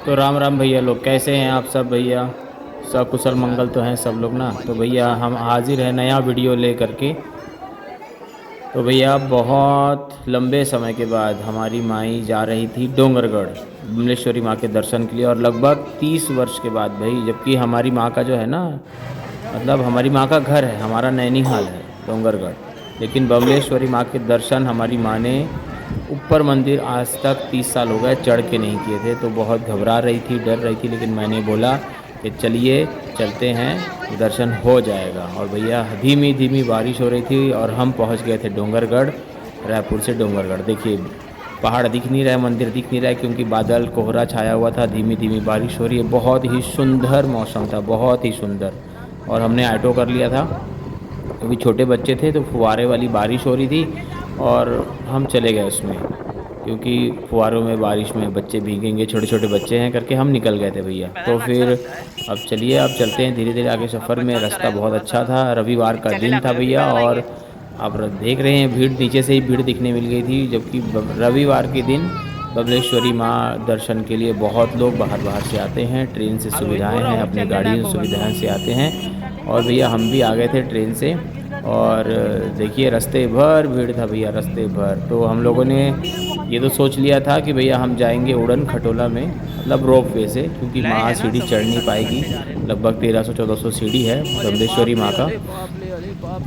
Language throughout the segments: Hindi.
तो राम राम भैया लोग, कैसे हैं आप सब भैया? सब कुशल मंगल तो हैं सब लोग ना। तो भैया हम हाजिर हैं नया वीडियो ले करके। तो भैया बहुत लंबे समय के बाद हमारी माई जा रही थी डोंगरगढ़ विमलेश्वरी माँ के दर्शन के लिए, और लगभग 30 वर्ष के बाद भाई। जबकि हमारी माँ का जो है ना, मतलब हमारी माँ का घर है, हमारा नैनीहाल है डोंगरगढ़, लेकिन बमलेश्वरी माँ के दर्शन हमारी माँ ने ऊपर मंदिर आज तक 30 साल हो गए चढ़ के नहीं किए थे। तो बहुत घबरा रही थी, डर रही थी, लेकिन मैंने बोला कि चलिए चलते हैं, दर्शन हो जाएगा। और भैया धीमी धीमी बारिश हो रही थी और हम पहुंच गए थे डोंगरगढ़। रायपुर से डोंगरगढ़ देखिए, पहाड़ दिख नहीं रहा है, मंदिर दिख नहीं रहा है, क्योंकि बादल कोहरा छाया हुआ था, धीमी धीमी बारिश हो रही है। बहुत ही सुंदर मौसम था, बहुत ही सुंदर। और हमने ऑटो कर लिया था क्योंकि छोटे बच्चे थे, तो फुहारे वाली बारिश हो रही थी और हम चले गए उसमें, क्योंकि फुहारों में बारिश में बच्चे भीगेंगे, छोटे छोटे बच्चे हैं करके हम निकल गए थे भैया। तो फिर अब चलिए, अब चलते हैं धीरे धीरे आगे सफ़र में। रास्ता बहुत अच्छा था, रविवार का दिन था भैया, और आप देख रहे हैं भीड़, नीचे से ही भीड़ दिखने मिल गई थी। जबकि रविवार के दिन बबलेश्वरी माँ दर्शन के लिए बहुत लोग बाहर बाहर से आते हैं, ट्रेन से सुविधाएं हैं, अपनी गाड़ी से सुविधाएं से आते हैं। और भैया हम भी आ गए थे ट्रेन से, और देखिए रास्ते भर भीड़ था भैया, रास्ते भर। तो हम लोगों ने ये तो सोच लिया था कि भैया हम जाएंगे उड़न खटोला में, मतलब रोप वे से, क्योंकि माँ सीढ़ी चढ़ नहीं पाएगी। लगभग 1300-1400 सीढ़ी है बमलेश्वरी माँ का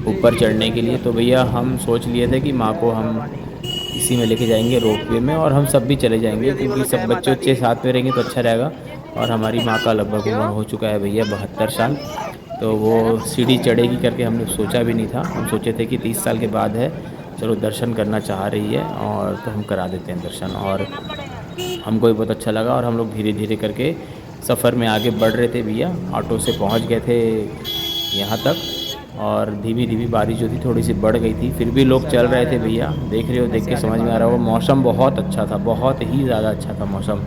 ऊपर चढ़ने के लिए। तो भैया हम सोच लिए थे कि माँ को हम इसी में लेके जाएंगे, रोप वे में, और हम सब भी चले जाएंगे, क्योंकि सब बच्चे बच्चे साथ में रहेंगे तो अच्छा रहेगा। और हमारी माँ का लगभग उम्र हो चुका है भैया 72 साल, तो वो सीढ़ी चढ़ेगी करके हमने सोचा भी नहीं था। हम सोचे थे कि 30 साल के बाद है, चलो दर्शन करना चाह रही है और तो हम करा देते हैं दर्शन। और हमको भी बहुत अच्छा लगा, और हम लोग धीरे धीरे करके सफ़र में आगे बढ़ रहे थे भैया। ऑटो से पहुंच गए थे यहाँ तक, और धीमी धीमी बारिश जो थी थोड़ी सी बढ़ गई थी, फिर भी लोग चल रहे थे भैया। देख रहे हो, देख के समझ में आ रहा हो, मौसम बहुत अच्छा था, बहुत ही ज़्यादा अच्छा था मौसम।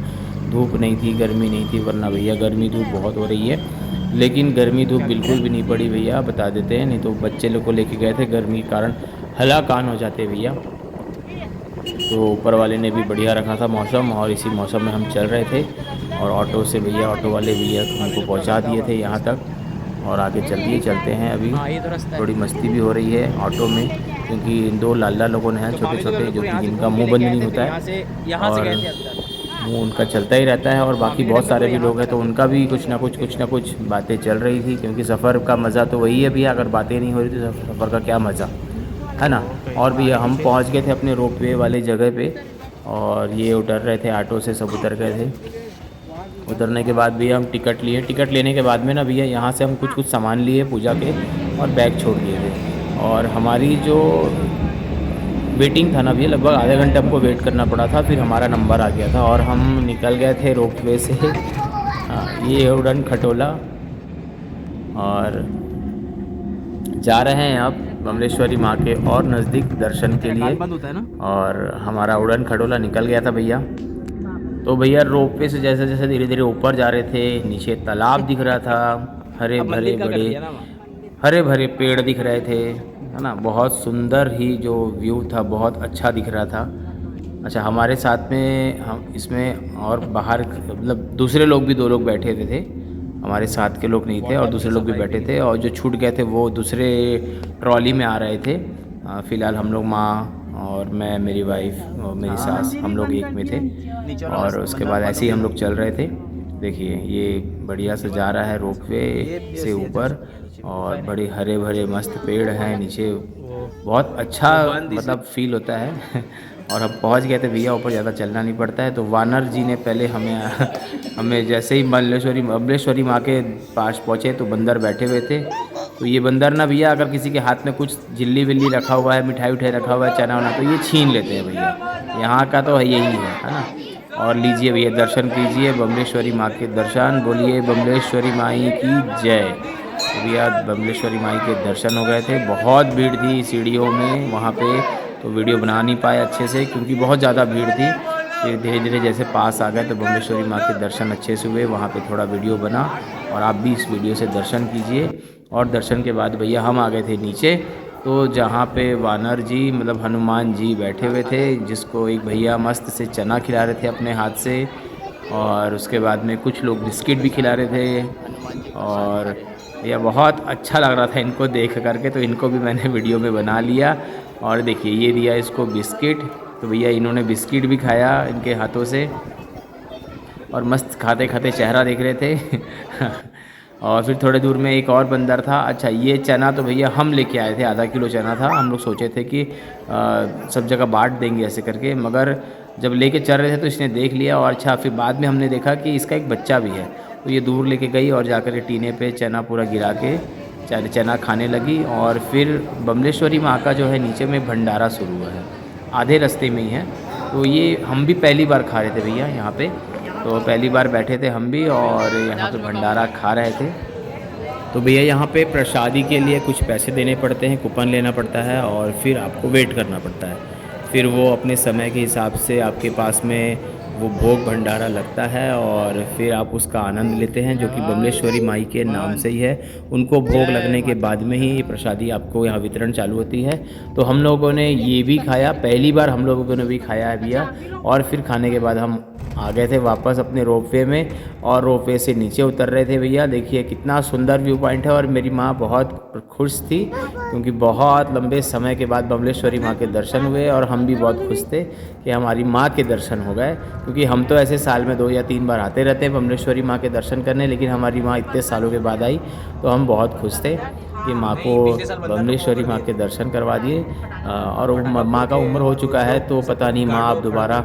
धूप नहीं थी, गर्मी नहीं थी, वरना भैया गर्मी धूप बहुत हो रही है। लेकिन गर्मी धूप बिल्कुल भी नहीं पड़ी भैया, बता देते हैं, नहीं तो बच्चे लोग को लेके गए थे, गर्मी के कारण हलाकान हो जाते भैया। तो ऊपर वाले ने भी बढ़िया रखा था मौसम, और इसी मौसम में हम चल रहे थे। और ऑटो से भैया, ऑटो वाले भैया हमको पहुंचा दिए थे यहाँ तक, और आगे चलते हैं। अभी थोड़ी मस्ती भी हो रही है ऑटो में, क्योंकि दो लाला लोगों ने हैं छोटे छोटे, जो कि जिनका मुंह बंद नहीं होता है, और मुंह उनका चलता ही रहता है। और बाकी बहुत सारे भी लोग हैं, तो उनका भी कुछ ना कुछ बातें चल रही थी, क्योंकि सफ़र का मज़ा तो वही है भैया, अगर बातें नहीं हो रही तो सफ़र का क्या मज़ा है ना। और भैया हम पहुंच गए थे अपने रोपवे वाले जगह पे, और ये उतर रहे थे ऑटो से, सब उतर गए थे। उतरने के बाद भैया हम टिकट लिए, टिकट लेने के बाद में ना भैया यहाँ से हम कुछ सामान लिए पूजा के, और बैग छोड़ दिए थे। और हमारी जो वेटिंग था ना भैया, लगभग आधे घंटे हमको वेट करना पड़ा था, फिर हमारा नंबर आ गया था और हम निकल गए थे रोपवे से। ये है उड़न खटोला, और जा रहे हैं अब बमलेश्वरी माँ के और नज़दीक दर्शन के लिए। और हमारा उड़न खटोला निकल गया था भैया। तो भैया रोपवे से जैसे जैसे धीरे धीरे ऊपर जा रहे थे, नीचे तालाब दिख रहा था, हरे भरे बड़े हरे भरे पेड़ दिख रहे थे, है ना। बहुत सुंदर ही जो व्यू था, बहुत अच्छा दिख रहा था। अच्छा, हमारे साथ में हम इसमें और बाहर मतलब दूसरे लोग भी, 2 लोग बैठे थे, हमारे साथ के लोग नहीं थे, और दूसरे लोग भी बैठे थे, और जो छूट गए थे वो दूसरे ट्रॉली में आ रहे थे। फ़िलहाल हम लोग, माँ और मैं, मेरी वाइफ और मेरी सास, हम लोग एक में थे। और उसके बाद ऐसे ही हम लोग चल रहे थे। देखिए ये बढ़िया से जा रहा है रोपवे से ऊपर, और बड़े हरे भरे मस्त पेड़ हैं नीचे, बहुत अच्छा मतलब फील होता है। और हम पहुंच गए थे भैया ऊपर, ज़्यादा चलना नहीं पड़ता है। तो वानर जी ने पहले हमें जैसे ही बमलेश्वरी माँ के पास पहुँचे, तो बंदर बैठे हुए थे। तो ये बंदर ना भैया, अगर किसी के हाथ में कुछ झिल्ली विल्ली रखा हुआ है, मिठाई उठाई रखा हुआ है, चना वना, तो ये छीन लेते हैं भैया। यहाँ का तो यही है ना। और लीजिए भैया, दर्शन कीजिए बमलेश्वरी माँ के दर्शन, बोलिए बमलेश्वरी माई की जय। तो भैया बमलेश्वरी माई के दर्शन हो गए थे। बहुत भीड़ थी सीढ़ियों में वहाँ पे, तो वीडियो बना नहीं पाए अच्छे से, क्योंकि बहुत ज़्यादा भीड़ थी। फिर धीरे धीरे जैसे पास आ गए, तो बमलेश्वरी माँ के दर्शन अच्छे से हुए, वहाँ पे थोड़ा वीडियो बना। और आप भी इस वीडियो से दर्शन कीजिए। और दर्शन के बाद भैया हम आ गए थे नीचे, तो जहाँ पे वानर जी मतलब हनुमान जी बैठे हुए थे, जिसको एक भैया मस्त से चना खिला रहे थे अपने हाथ से, और उसके बाद में कुछ लोग बिस्किट भी खिला रहे थे। और भैया बहुत अच्छा लग रहा था इनको देख करके, तो इनको भी मैंने वीडियो में बना लिया। और देखिए ये दिया इसको बिस्किट, तो भैया इन्होंने बिस्किट भी खाया इनके हाथों से और मस्त खाते खाते चेहरा देख रहे थे। और फिर थोड़े दूर में एक और बंदर था। अच्छा ये चना तो भैया हम लेके आए थे, आधा किलो चना था। हम लोग सोचे थे कि सब जगह बांट देंगे ऐसे करके, मगर जब लेके चल रहे थे तो इसने देख लिया। और अच्छा फिर बाद में हमने देखा कि इसका एक बच्चा भी है, तो ये दूर लेके गई और जाकर के टीने पे चना पूरा गिरा के चना खाने लगी। और फिर बमलेश्वरी माँ का जो है नीचे में भंडारा शुरू हुआ है, आधे रास्ते में ही है। तो ये हम भी पहली बार खा रहे थे भैया यहाँ पे, तो पहली बार बैठे थे हम भी और यहाँ पे भंडारा खा रहे थे। तो भैया यहाँ पे प्रसादी के लिए कुछ पैसे देने पड़ते हैं, कूपन लेना पड़ता है और फिर आपको वेट करना पड़ता है। फिर वो अपने समय के हिसाब से आपके पास में वो भोग भंडारा लगता है और फिर आप उसका आनंद लेते हैं, जो कि बमलेश्वरी माई के नाम से ही है। उनको भोग लगने के बाद में ही ये प्रसादी आपको यहाँ वितरण चालू होती है। तो हम लोगों ने ये भी खाया, पहली बार हम लोगों ने भी खाया है भैया। और फिर खाने के बाद हम आ गए थे वापस अपने रोपवे में और रोपवे से नीचे उतर रहे थे। भैया देखिए कितना सुंदर व्यू पॉइंट है। और मेरी माँ बहुत खुश थी क्योंकि बहुत लंबे समय के बाद बमलेश्वरी माँ के दर्शन हुए और हम भी बहुत खुश थे कि हमारी माँ के दर्शन हो गए। क्योंकि हम तो ऐसे साल में 2 या 3 बार आते रहते हैं बमलेश्वरी माँ के दर्शन करने, लेकिन हमारी माँ इतने सालों के बाद आई तो हम बहुत खुश थे कि माँ को बमलेश्वरी माँ के दर्शन करवा दिए। और माँ का उम्र हो चुका है तो पता नहीं माँ अब दोबारा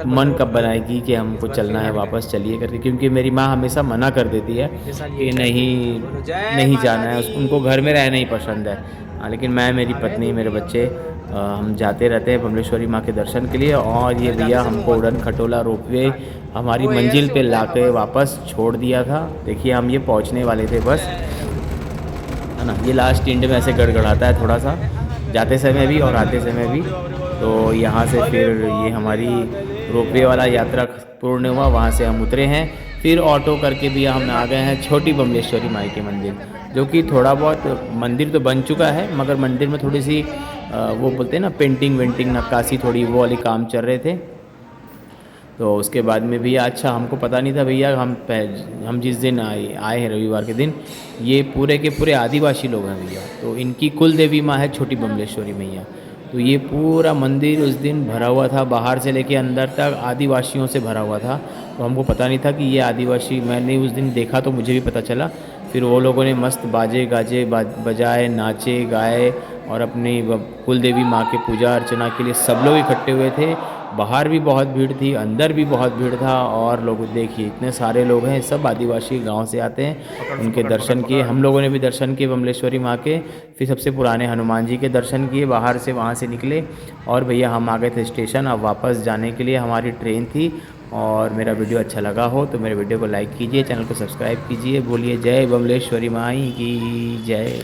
मन कब बनाएगी कि हमको चलना है वापस, चलिए करके। क्योंकि मेरी माँ हमेशा मना कर देती है कि नहीं जाना है, उनको घर में रहना ही पसंद है। लेकिन मैं, मेरी पत्नी, मेरे बच्चे हम जाते रहते हैं बमलेश्वरी माँ के दर्शन के लिए। और ये भैया हमको उड़न खटोला रोपवे हमारी मंजिल पे लाके वापस छोड़ दिया था। देखिए हम ये पहुँचने वाले थे बस, है ना। ये लास्ट एंड में ऐसे गड़गड़ाता है थोड़ा सा, जाते समय भी और आते समय भी। तो यहाँ से फिर ये हमारी रोपवे वाला यात्रा पूर्ण हुआ, वहाँ से हम उतरे हैं। फिर ऑटो करके भी हम आ गए हैं छोटी बमलेश्वरी माई के मंदिर, जो कि थोड़ा बहुत मंदिर तो बन चुका है मगर मंदिर में थोड़ी सी वो बोलते हैं ना पेंटिंग वेंटिंग नक्काशी, थोड़ी वो वाले काम चल रहे थे। तो उसके बाद में भैया अच्छा हमको पता नहीं था भैया, हम जिस दिन आए हैं रविवार के दिन, ये पूरे के पूरे आदिवासी लोग हैं भैया। तो इनकी कुल देवी माँ है छोटी बमलेश्वरी मैया। तो ये पूरा मंदिर उस दिन भरा हुआ था, बाहर से लेके अंदर तक आदिवासियों से भरा हुआ था। तो हमको पता नहीं था कि ये आदिवासी, मैंने उस दिन देखा तो मुझे भी पता चला। फिर वो लोगों ने मस्त बाजे गाजे बजाए, नाचे गाए और अपनी कुल देवी माँ के पूजा अर्चना के लिए सब लोग इकट्ठे हुए थे। बाहर भी बहुत भीड़ थी, अंदर भी बहुत भीड़ था। और लोग देखिए इतने सारे लोग हैं, सब आदिवासी गांव से आते हैं, उनके दर्शन किए। हम लोगों ने भी दर्शन किए बमलेश्वरी माँ के। फिर सबसे पुराने हनुमान जी के दर्शन किए, बाहर से वहाँ से निकले और भैया हम आ गए थे स्टेशन। अब वापस जाने के लिए हमारी ट्रेन थी। और मेरा वीडियो अच्छा लगा हो तो मेरे वीडियो को लाइक कीजिए, चैनल को सब्सक्राइब कीजिए। बोलिए जय बमलेश्वरी माई की जय।